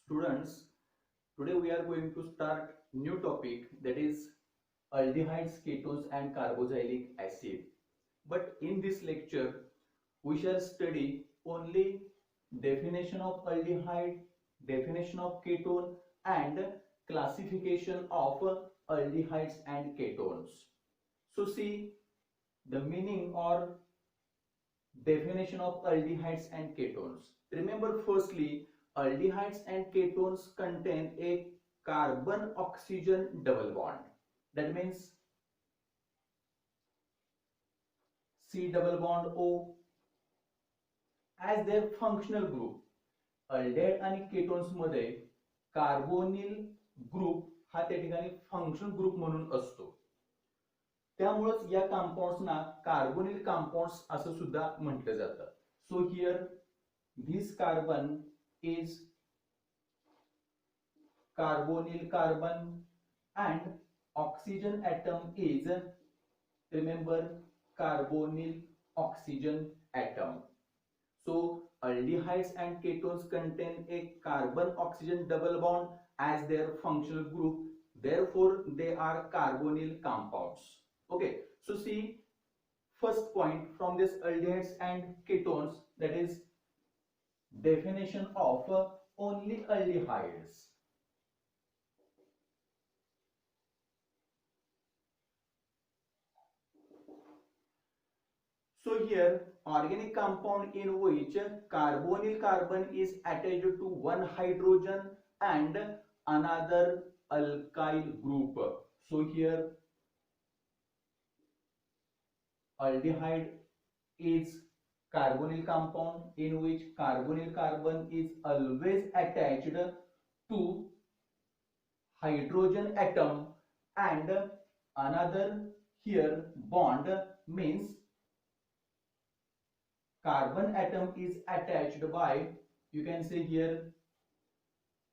Students, today we are going to start new topic, that is aldehydes, ketones and carboxylic acid. But in this lecture, we shall study only definition of aldehyde, definition of ketone and classification of aldehydes and ketones. So see the meaning or definition of aldehydes and ketones. Remember, firstly, aldehydes and ketones contain a carbon oxygen double bond. That means C double bond O as their functional group. Aldehyde आणि ketones मध्ये carbonyl group हा त्या ठिकाणी functional group म्हणून असतो. त्यामुळेच या कंपाउंड्सना carbonyl compounds असं सुद्धा म्हटलं जातं. So here this carbon is carbonyl carbon and oxygen atom is, remember, carbonyl oxygen atom. So aldehydes and ketones contain a carbon oxygen double bond as their functional group, therefore they are carbonyl compounds. Okay, so see first point from this aldehydes and ketones, that is definition of only aldehydes. So here organic compound in which carbonyl carbon is attached to one hydrogen and another alkyl group. So here aldehyde is carbonyl compound in which carbonyl carbon is always attached to hydrogen atom and another here bond means carbon atom is attached by, you can say here,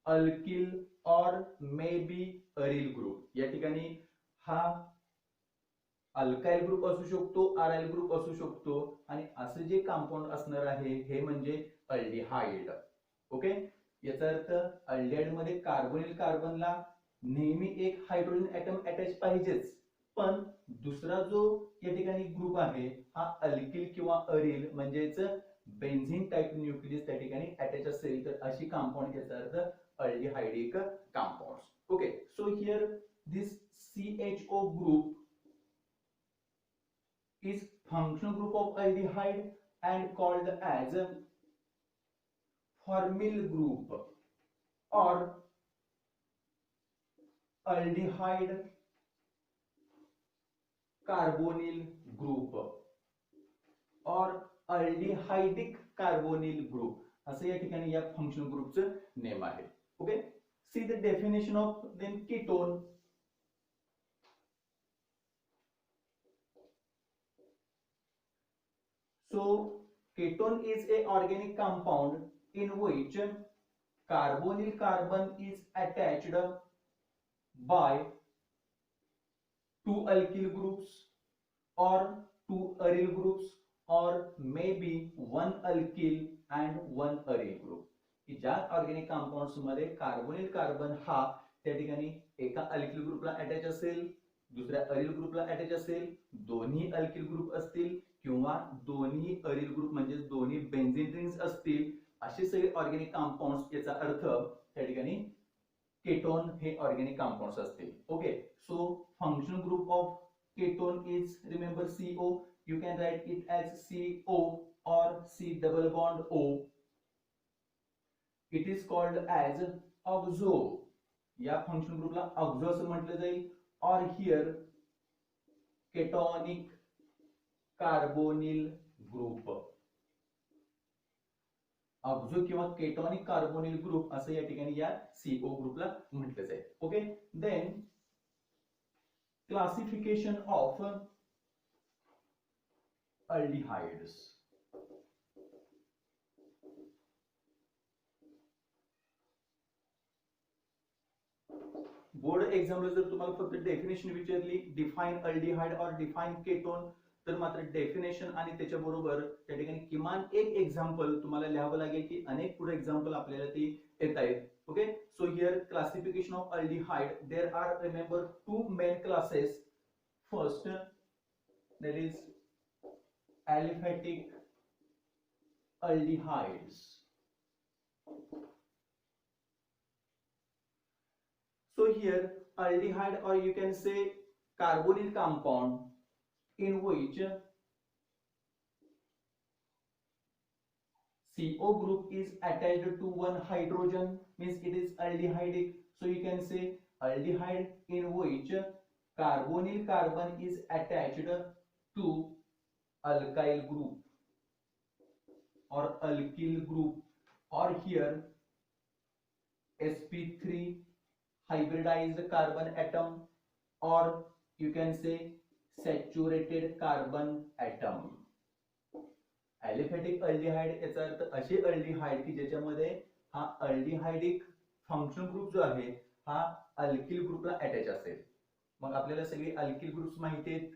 alkyl or maybe aryl group. या ठिकाणी हा alkyl group असू शकतो, aryl group असू शकतो आणि असे जे कंपाऊंड असणार आहे हे म्हणजे अल्डिहाइड. ओके, याचा अर्थ अल्डिहाइड मध्ये कार्बोनिल कार्बनला नेहमी एक हायड्रोजन एटम अटॅच पाहिजेच, पण दुसरा जो या ठिकाणी ग्रुप आहे हा अल्किल किंवा अरिल म्हणजेच बेन्झीन टाइप न्यूक्लियस त्या ठिकाणी अटॅच असेल तर अशी कंपाऊंड, याचा अर्थ aldehydic compounds. Okay, so here this CHO group is functional group of aldehyde and called as formyl group or aldehyde carbonyl group or aldehydic carbonyl group असं या ठिकाणी या फंक्शनल ग्रुपचं नेम आहे. Okay, see the definition of then ketone. So ketone is a organic compound in which carbonyl carbon is attached by two alkyl groups or two aryl groups or maybe one alkyl and one aryl group. की ज्या organic compounds मध्ये carbonyl carbon हा त्या ठिकाणी एका alkyl ग्रुपला attach असेल, दुसऱ्या अरिल ग्रुपला अटॅच असेल, दोन्ही अल्किल ग्रुप असतील किंवा दोन्ही अरिल ग्रुप म्हणजे दोन्ही बेन्झीन रिंग्स असतील, असे सगळे ऑर्गॅनिक कंपाउंड्स, याचा अर्थ त्या ठिकाणी केटोन हे ऑर्गॅनिक कंपाउंड्स असतील. Okay, so functional group of ketone is, remember, CO. You can write it as CO or C double bond O. It is called as oxo. या फंक्शनल ग्रुपला ऑक्झो असं म्हटलं जाईल. और हियर केटोनिक कार्बोनिल ग्रुप, ऑक्झो किंवा ketonic carbonyl group असं या ठिकाणी या CO ग्रुपला म्हटलं जाईल. Okay, then classification of aldehydes. Board एक्झामला जर तुम्हाला फक्त डेफिनेशन विचारली, डिफाइन अल्डिहाइड और डिफाइन केटोन, तर मात्र डेफिनेशन आणि त्याच्याबरोबर त्या ठिकाणी किमान एक एक्झाम्पल तुम्हाला लिहावं लागेल की अनेक पुढे एक्झाम्पल आपल्याला ती येत आहेत. Okay, here classification of aldehyde. There are, remember, two main classes. First, that is aliphatic aldehydes. So here aldehyde, or you can say carbonyl compound, in which CO group is attached to one hydrogen, means it is aldehydic. So you can say aldehyde in which carbonyl carbon is attached to alkyl group or alkyl group, or here sp3 hybridized carbon atom, or you can say saturated carbon atom. Aliphatic aldehyde याचा अर्थ असे aldehyde की ज्याच्यामध्ये हा aldehydic function group जो आहे हा alkyl ग्रुपला अटॅच असेल. मग आपल्याला सगळे अल्किल ग्रुप्स माहिती आहेत.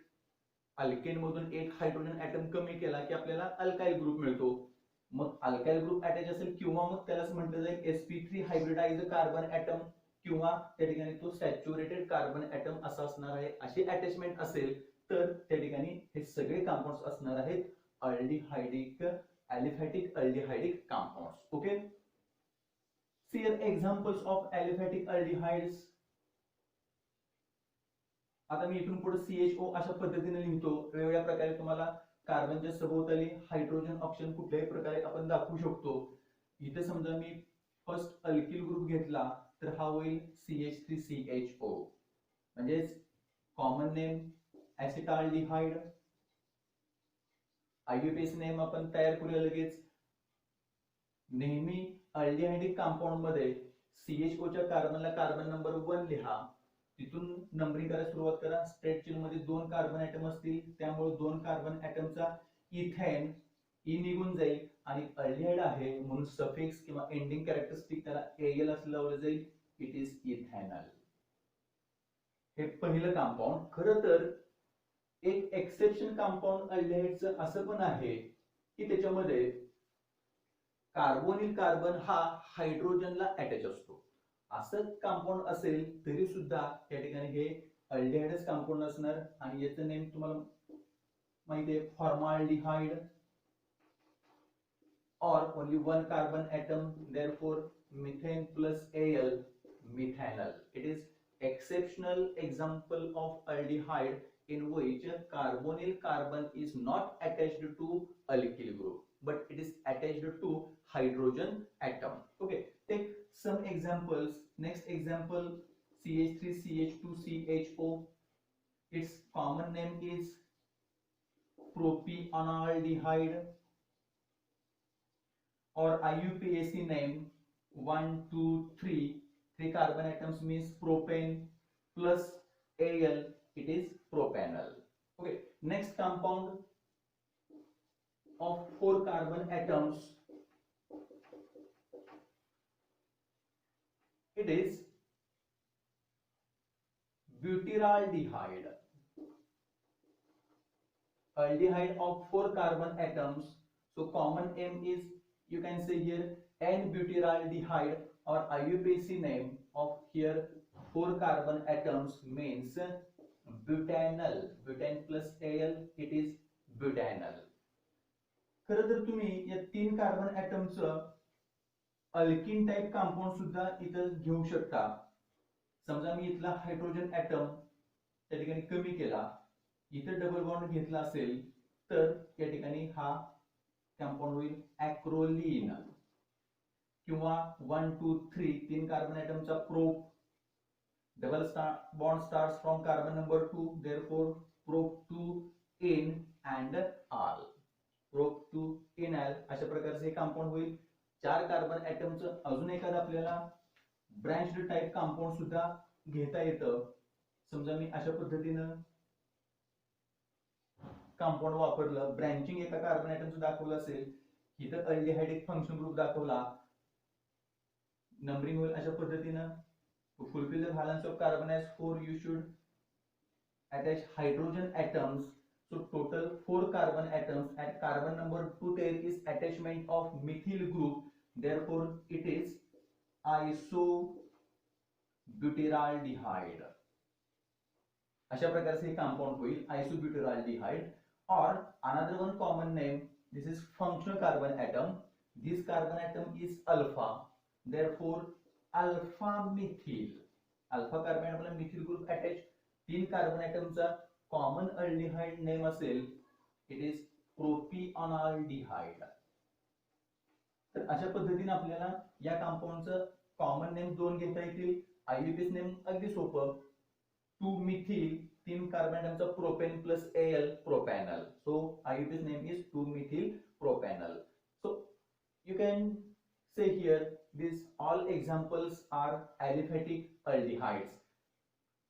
अल्केन मधून एक हायड्रोजन ऍटम कमी केला की आपल्याला अल्काइल ग्रुप मिळतो. मग अल्काइल ग्रुप अटॅच असेल किंवा मग त्यालाच म्हटलं जाईल sp3 हायब्रिडाइज्ड कार्बन ऍटम, किंवा त्या ठिकाणी तो सॅच्युरेटेड कार्बन ऍटम असा असणार आहे. अशी अटॅचमेंट असेल तर त्या ठिकाणी हे सगळे कंपाऊंड्स असणार आहेत aldehydic, aliphatic aldehydic compounds. Okay, see here examples of aliphatic aldehydes. आता मी इथून पुढे CHO अशा पद्धतीने लिहितो. वेगवेगळ्या प्रकारे तुम्हाला कार्बनच्या सभोवताली हायड्रोजन ऑप्शन कुठल्याही प्रकारे आपण दाखवू शकतो. इथे समजा मी फर्स्ट अल्किल ग्रुप घेतला तर हा होईल CH3CHO, म्हणजे कॉमन नेम ऍसिटाल्डिहाइड. IUPAC नेम आपण तयार करूया लगेच. नेहमी अल्डिहाइडिक कंपाऊंड मध्ये CHO च्या कार्बनला कार्बन नंबर 1 लिहा, तिथून नंबरिंग करायला सुरुवात करा. स्ट्रेट चेन मध्ये 2 कार्बन ऍटम असतील, त्यामुळे 2 कार्बन ऍटमचा इथेन ई निघून जाईल आणि अल्डिहाइड आहे म्हणून सफिक्स किंवा एंडिंग कॅरेक्टरिस्टिक त्याला AL असं लावलं जाईल. It is ethanol. हे पहिलं कंपाऊंड. खरं तर एक एक्सेप्शन कंपाऊंड अल्डिहाइडचं असं पण आहे की त्याच्यामध्ये कार्बोनिल कार्बन हा हायड्रोजनला अटॅच असतो. असं कंपाऊंड असेल तरी सुद्धा त्या ठिकाणी हे अल्डिहाइडच कंपाऊंड असणार. आणि याचं नेम तुम्हाला माहिती आहे, फॉर्माल्डिहाइड, और only one carbon atom, therefore methane plus Al, methanol. It is exceptional example of aldehyde in which carbonyl carbon is not attached to alkyl group but it is attached to hydrogen atom. Okay, take some examples. Next example, CH3CH2CHO. Its common name is propionaldehyde, or IUPAC name 1 2 3, 3 carbon atoms means propane plus Al, it is propanol. Okay, next compound of 4 carbon atoms, it is butyraldehyde. Aldehyde of 4 carbon atoms, so common name is, you can say here, N-butyraldehyde, or IUPAC name of here 4 carbon atoms means butanol. Butane plus Al, it is butanol. खरं तर तुम्ही या 3 carbon ऍटमचं alkene type compound सुद्धा इथं घेऊ शकता. समजा मी इथला हायड्रोजन ऍटम त्या ठिकाणी कमी केला, इथं डबल बॉन्ड घेतला असेल तर या ठिकाणी हा कंपाऊंड होईल ऍक्रोलीन, किंवा 1 2 3 3 कार्बन ऍटमचा prop, double bond starts from carbon number 2, therefore prop 2 in and al, prop 2 in al. अशा प्रकारचे हे कंपाऊंड होईल. 4 कार्बन ऍटमचं अजून एखादं आपल्याला ब्रँच्ड टाइप कंपाऊंड सुद्धा घेता येतं. समजा मी अशा पद्धतीनं कंपाऊंड वापरलं, ब्रँचिंग एका कार्बन ऍटमचं दाखवलं असेल, इथं अल्डिहाइडिक फंक्शन ग्रुप दाखवला, नंबरिंग होईल अशा पद्धतीनं. To fulfill the balance of carbon as 4, you should attach hydrogen atoms. So total 4 carbon atoms. At carbon number 2 there is attachment of methyl group. Therefore it is iso ब्युटेराल्डिहाइड. अशा प्रकारचे हे compound होईल आयसोब्युटेराल्डिहाइड. और another one common name, this is functional carbon atom. This carbon atom is alpha, therefore alpha methyl. Alpha carbon आपला methyl group attach. 3 carbon ॲटमचा common aldehyde name असेल, it is propionaldehyde. तर अशा पद्धतीने आपल्याला या कंपाउंडचं कॉमन नेम 2 घेता येतील. आययुपीएस नेम अगदी सोपं, 2 मिथिल, 3 कार्बन ॲटमचा propane plus al, propanal. So IUPAC name is 2 methyl propanal. So you can say here these all examples are aliphatic aldehydes.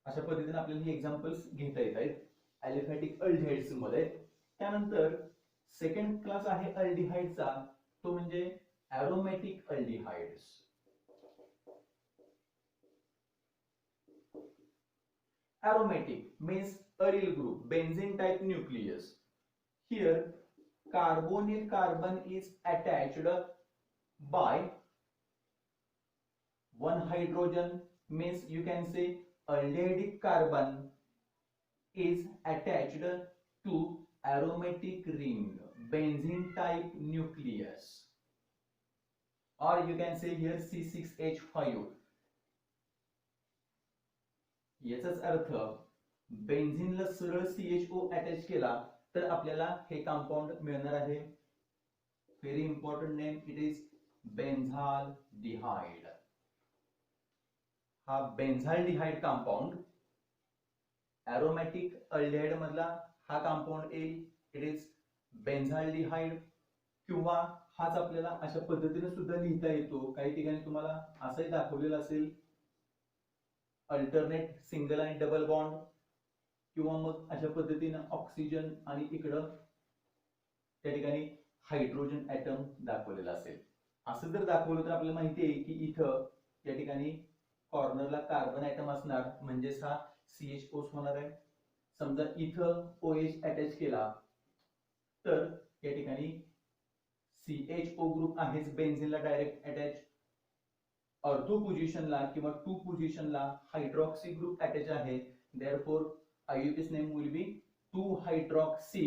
अशा पद्धतीने आपल्याला ही एक्झाम्पल्स घेता येत आहेत अलिफॅटिक अल्डिहाइड्स मध्ये. त्यानंतर सेकंड क्लास आहे अल्डिहाइडचा, तो म्हणजे एरोमॅटिक aldehydes. एरोमॅटिक means aryl group, benzene type nucleus. Here carbonyl carbon is attached by one hydrogen, means you can say aldehydic carbon is attached to aromatic ring, benzene type nucleus, or you can say here C6H5. याचाच अर्थ बेन्झीनला सरळ CHO attach केला तर आपल्याला हे compound मिळणार आहे. Very important name, it is benzaldehyde. हा बेन्झाल्डिहाइड कंपाउंड एरोमॅटिक अल्डिहाइड मधला हा कंपाउंड येईल, इट इज बेन्झाल्डिहाइड. किंवा हाच आपल्याला अशा पद्धतीने सुद्धा लिहिता येतो. काही ठिकाणी तुम्हाला असंही दाखवलेलं असेल, अल्टरनेट सिंगल आणि डबल बॉन्ड, किंवा मग अशा पद्धतीने ऑक्सिजन आणि इकडं त्या ठिकाणी हायड्रोजन ॲटम दाखवलेला असेल. असं जर दाखवलं तर आपल्याला माहिती आहे की इथं या ठिकाणी कॉर्नरला कार्बन ॲटम असणार, म्हणजेच हा CHO होणार आहे. समजा इथं OH अटॅच केला तर या ठिकाणी CHO ग्रुप आहेच बेन्झीनला डायरेक्ट अटॅच. अर्धो पोझिशनला किंवा 2 पोझिशनला हायड्रॉक्सी ग्रुप अटॅच आहे. Therefore IUPAC name will be 2-hydroxy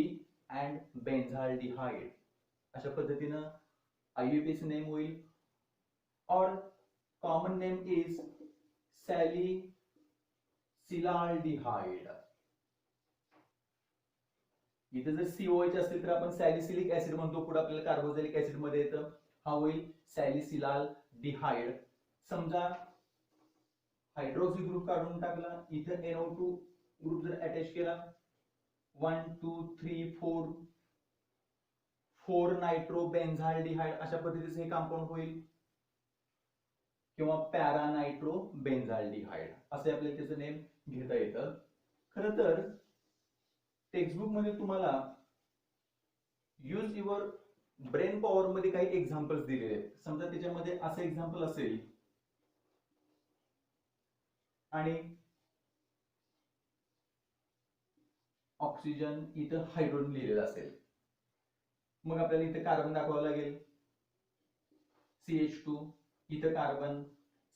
and benzaldehyde. अशा पद्धतीने IUPAC name होईल. और common name is salicylaldehyde. इथे जर COH असेल तर आपण सॅलिसिलिक ऍसिड म्हणतो, पुढे आपल्याला कार्बोक्सिलिक ऍसिड मध्ये येतं, हा होईल सॅलिसिलाल्डिहाइड. समजा हायड्रोक्सी ग्रुप काढून टाकला, इथे NO2 ग्रुप जर अटॅच केला, 1 2 3 4 नायट्रो बेन्झाल्डिहाइड अशा पद्धतीचे हे कंपाउंड होईल. किंवा पॅरा नायट्रो बेन्झाल्डिहाइड असे आपल्याला त्याचं नेम घेता येतं. खरं तर टेक्स्टबुक मध्ये तुम्हाला यूज युअर ब्रेन पॉवर मध्ये काही एक्झाम्पल्स दिलेले आहेत. समजा त्याच्यामध्ये असं एक्झाम्पल असेल आणि ऑक्सिजन इथं हायड्रोजन लिहिलेलं असेल, मग आपल्याला इथे कार्बन दाखवावं लागेल CH2, इथं कार्बन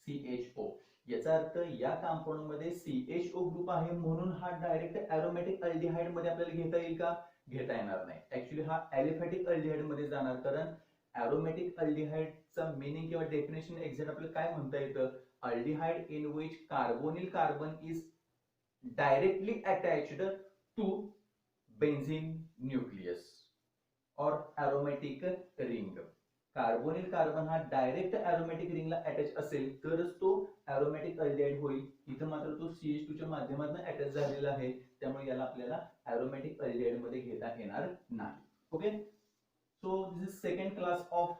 CHO. याचा अर्थ या कंपाउंड मध्ये CHO ग्रुप आहे म्हणून हा डायरेक्ट एरोमॅटिक अल्डिहाइड मध्ये आपल्याला घेता येईल का? घेता येणार नाही. ऍक्च्युली हा एलिफॅटिक अल्डिहाइड मध्ये जाणार, कारण एरोमॅटिक अल्डिहाइडचा मीनिंग किंवा डेफिनेशन एक्झॅक्ट आपल्याला काय म्हणता येतं, aldehyde in which carbonyl carbon is directly attached to benzene nucleus or aromatic ring. Carbonyl carbon हा डायरेक्ट एरोमॅटिक रिंगला अटॅच असेल तरच तो एरोमॅटिक अल्डिहाइड होईल. इथं मात्र तो CH2 च्या माध्यमातून अटॅच झालेला आहे, त्यामुळे याला आपल्याला एरोमॅटिक अल्डिहाइड मध्ये घेता येणार नाही. Okay, so this is second class of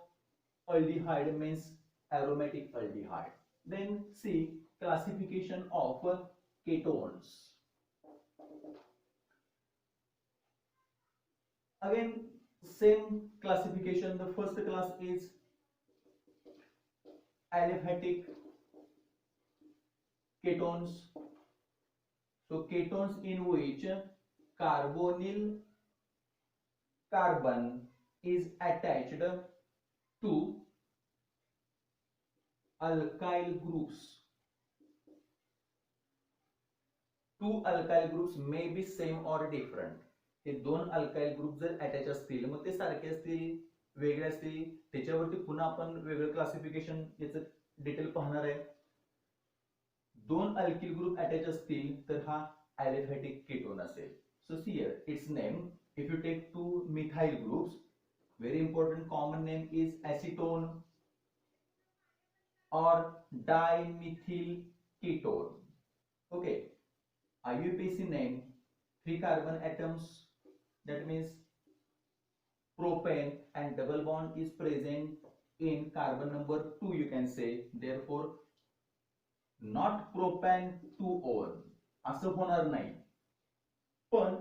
aldehyde means aromatic aldehyde. Then see classification of ketones. Again, same classification. The first class is aliphatic ketones. So ketones in which carbonyl carbon is attached to alkyl groups. Two alkyl groups may be same or different. हे दोन alkyl group जर attach असतील मग ते सारखे असतील वेगळे असतील त्याच्यावरती पुन्हा आपण वेगळं क्लासिफिकेशन याचं डिटेल पाहणार आहे. दोन अल्किल ग्रुप अटॅच असतील तर हा ॲलिफॅटिक कीटोन असेल. So here its name. If you take two methyl groups, very important common name is acetone or dimethyl ketone. Okay, IUPAC name, 3 carbon atoms, that means propane, and double bond is present in carbon number 2, you can say, therefore not propane 2-on असं होणार नाही. पण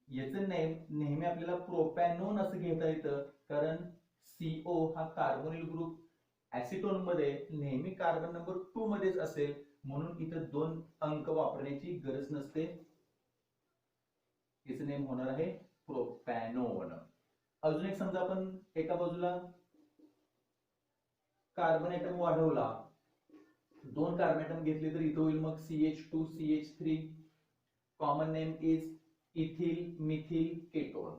याचं name नेहमी आपल्याला प्रोपॅनोन असं घेता येतं कारण CO हा कार्बोनिल ग्रुप ऍसिटोन मध्ये नेहमी कार्बन नंबर 2 मध्येच असेल म्हणून इथं 2 अंक वापरण्याची गरज नसते. याचं नेम होणार आहे प्रोपॅनोन. अजून एक समजा आपण एका बाजूला कार्बन ऍटम वाढवला, 2 कार्बन ऍटम घेतले तर इथं होईल मग CH2 CH3. Common name is ethyl methyl ketone.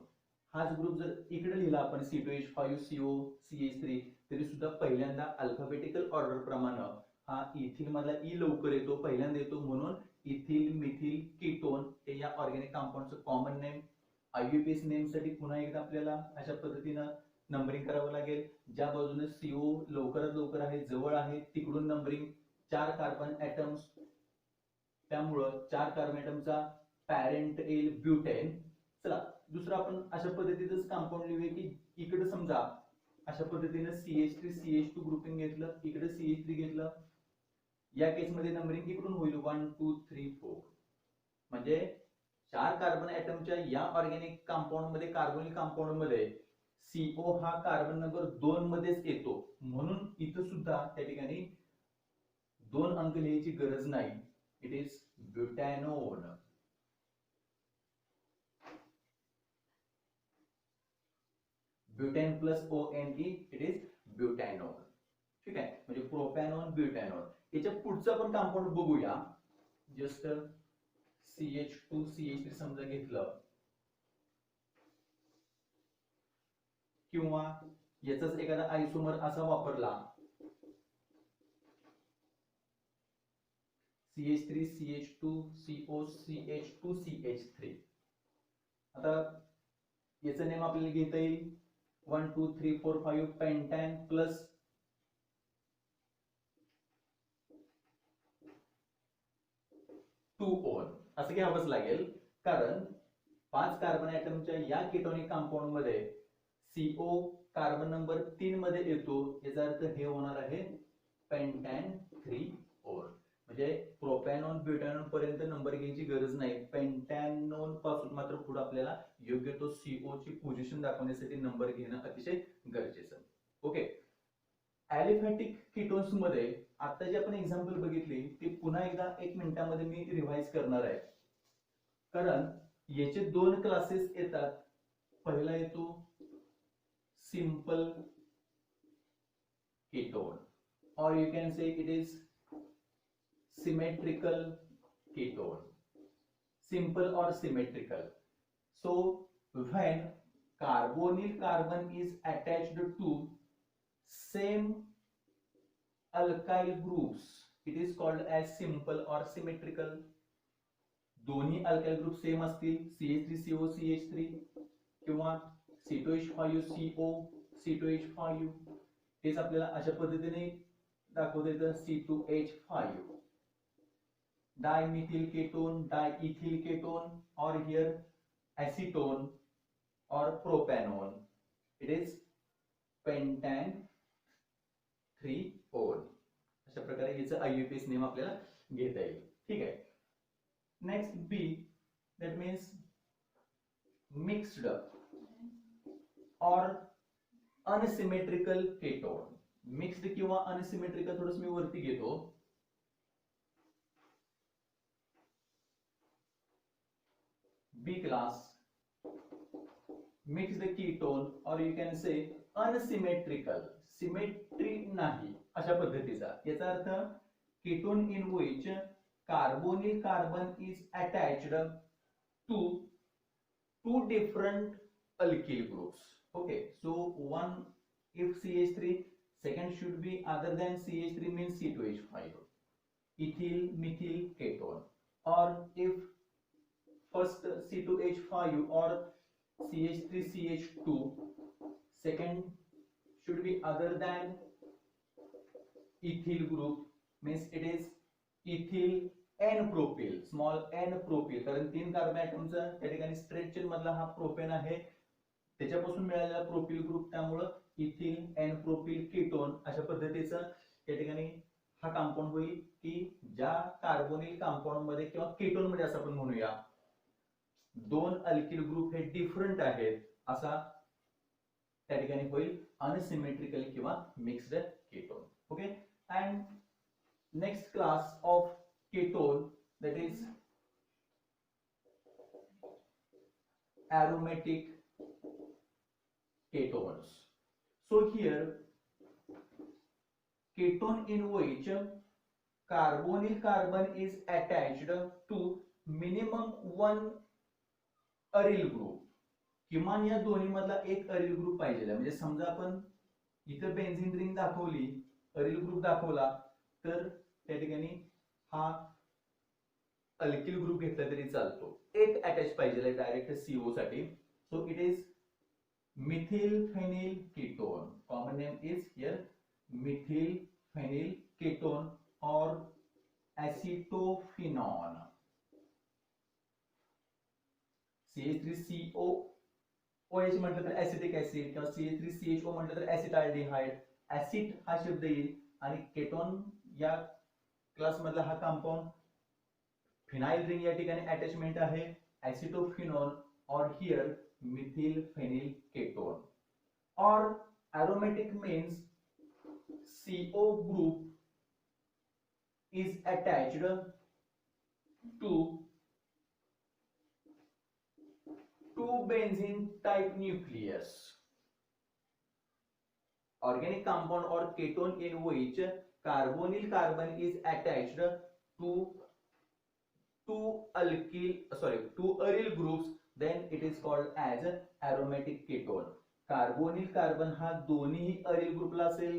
हाच ग्रुप जर इकडे लिहिला आपण C2H5 CO CH3 तरी सुद्धा पहिल्यांदा अल्फाबेटिकल ऑर्डर प्रमाणे हा इथिल मधला ई लवकर येतो, पहिल्यांदा येतो म्हणून इथिल मिथिल कीटोन हे या ऑर्गॅनिक कंपाऊंडचं कॉमन नेम. IUPAC नेम साठी पुन्हा एकदा आपल्याला अशा पद्धतीने नंबरिंग करावं लागेल. ज्या बाजूने CO लवकरात लवकर आहे जवळ आहे तिकडून नंबरिंग. 4 कार्बन ऍटम्स त्यामुळं 4 कार्बन ऍटमचा पॅरेंट येईल ब्युटेन. चला दुसरं आपण अशा पद्धतीचंच कंपाऊंड लिहूया की इकडे समजा अशा पद्धतीने CH3 CH2 ग्रुपिंग घेतलं, इकडे CH3 घेतलं. या केस मध्ये नंबरिंग इकडून होईल 1 2 3 4. म्हणजे 4 कार्बन ऍटमच्या या ऑर्गॅनिक कंपाऊंड मध्ये कार्बोनिल कंपाऊंड मध्ये CO हा कार्बन नंबर 2 मध्येच येतो म्हणून इथं सुद्धा त्या ठिकाणी 2 अंक लिहायची गरज नाही. It is butanone. Butane plus ONE, it is butanone. ठीक आहे, म्हणजे प्रोपॅनोन ब्युटॅनोन. याच्या पुढचं आपण कंपाऊंड बघूया. जस्ट CH2 CH3 समजा घेतलं किंवा याचाच एखादा आयसोमर असा वापरला CH3 CH2 CO CH2 CH3. आता याचं नेम आपल्याला घेता येईल 1 2 3 4 5 पेंटॅन प्लस टू ओन असं घ्यावंच लागेल कारण 5 कार्बन ऍटमच्या या केटोनिक कंपाऊंड मध्ये CO कार्बन नंबर 3 मध्ये येतो. याचा अर्थ हे होणार आहे पेंटॅन 3 ओन. म्हणजे प्रोपॅनोन ब्युटॅनोन पर्यंत नंबर घ्यायची गरज नाही. पेंटॅनोन पासून मात्र पुढे आपल्याला योग्य तो CO ची पोझिशन दाखवण्यासाठी नंबर घेणं अतिशय गरजेचं. ओके, ॲलिफॅटिक कीटोन्स मध्ये आता जे आपण एक्झाम्पल बघितली ती पुन्हा एकदा 1 मिनिटामध्ये मी रिवाइज करणार आहे कारण याचे 2 क्लासेस येतात. पहिला येतो सिंपल कीटोन और you can say it is symmetrical ketone. Simple or symmetrical. So when carbonyl carbon is attached to same alkyl groups, it is called as simple or symmetrical. दोन्ही alkyl group same असतील CH3CO CH3 किंवा C2H5 CO C2H5 हेच आपल्याला अशा पद्धतीने दाखवता येतं C2H5. dimethyl ketone, diethyl ketone, or here acetone or propanone. It is pentan 3-ol. अशा प्रकारे याचं IUPAC नेम आपल्याला घेता येईल. ठीक आहे. Next B, that means mixed or unsymmetrical ketone. Mixed किंवा अनसिमेट्रिकल थोडंसं मी वरती घेतो. B class mixed ketone or you can say unsymmetrical, symmetry नाही अशा पद्धतीचा. याचा अर्थ ketone in which carbonyl carbon is attached to two different alkyl groups. Okay, so one, if CH3, second should be other than CH3 means C2H5, ethyl methyl ketone, or if first C2H5 or CH3CH2, second should be other than ethyl group means it is ethyl N propyl, small n propyl, कारण 3 carbon ऍटमचा त्या ठिकाणी straight chain मधला हा propane आहे, त्याच्यापासून मिळालेला propyl group, त्यामुळे ethyl N propyl ketone अशा पद्धतीचा त्या ठिकाणी हा कंपाऊंड होईल की ज्या कार्बोनिल कंपाऊंड मध्ये किंवा कीटोन मध्ये असं आपण म्हणूया दोन अल्किल ग्रुप हे डिफरंट आहेत असा त्या ठिकाणी होईल अनसिमेट्रिकल किंवा mixed ketone. Okay, and next class of ketone, that is aromatic ketones. So here ketone in which carbonyl carbon is attached to minimum one aryl group. किमान या दोन्ही मधला एक अरिल ग्रुप पाहिजे. म्हणजे समजा आपण इथं बेन्झीन रिंग दाखवली, अरिल ग्रुप दाखवला, तर त्या ठिकाणी हा अल्किल ग्रुप घेतला तरी चालतो, एक अटॅच पाहिजे डायरेक्ट CO साठी. So it is methyl phenyl ketone. Common name is here methyl phenyl ketone or acetophenone. CH3CO OH म्हटलं तर ऍसिटिक ऍसिड किंवा CH3CHO म्हटलं तर ऍसिटाल्डिहाइड. ऍसिड हा शब्द येईल आणि केटोन या क्लास मधला हा कंपाऊंड फिनाइल रिंग या ठिकाणी अटॅचमेंट आहे एसिटोफिनॉल और हियर मिथिल फेनिल केटोन. और aromatic means CO group is attached to two benzene type nucleus. Organic compound or ketone in which carbonyl carbon is attached to two aryl groups, then it is called as aromatic ketone. Carbonyl carbon हा दोन्ही aril ग्रुपला असेल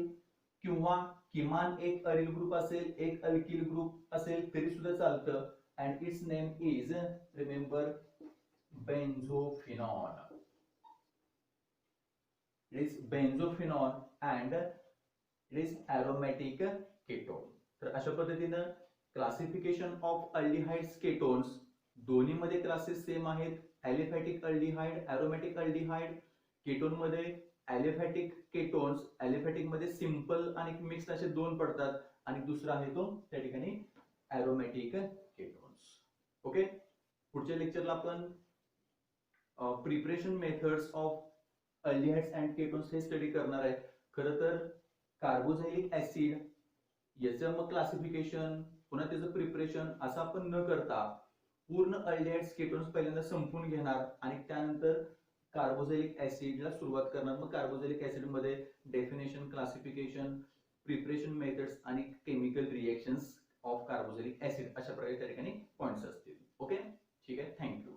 किंवा किमान एक aryl group असेल, एक alkyl group असेल तरी सुद्धा चालतं. And its name is remember benzophenol. It is benzophenol and it is aromatic ketone. तर अशा पद्धतीनं क्लासिफिकेशन ऑफ अल्डिहाइड्स केटोन्स, दोन्ही मध्ये क्लासेस सेम आहेत. Aliphatic aldehyde, aromatic aldehyde. Ketone मध्ये ॲलिफॅटिक केटोन्स, ॲलिफॅटिक मध्ये सिंपल आणि मिक्स्ड असे दोन पडतात, आणि दुसरा आहे तो त्या ठिकाणी एरोमॅटिक केटोन्स. ओके, पुढच्या लेक्चरला आपण preparation methods of aldehydes and ketones हे स्टडी करणार आहे. खरं तर कार्बोझायलिक ऍसिड याचं मग क्लासिफिकेशन पुन्हा त्याचं प्रिपरेशन असं आपण न करता पूर्ण अल्डिहाइड्स केटोन्स पहिल्यांदा संपून घेणार आणि त्यानंतर कार्बोझायलिक ऍसिडला सुरुवात करणार. मग कार्बोझायलिक ऍसिड मध्ये डेफिनेशन, क्लासिफिकेशन, प्रिपरेशन मेथड्स आणि केमिकल रिएक्शन्स ऑफ कार्बोझायलिक ऍसिड अशा प्रकारे त्या ठिकाणी पॉइंट्स असतील. ओके, ठीक आहे, थँक्यू.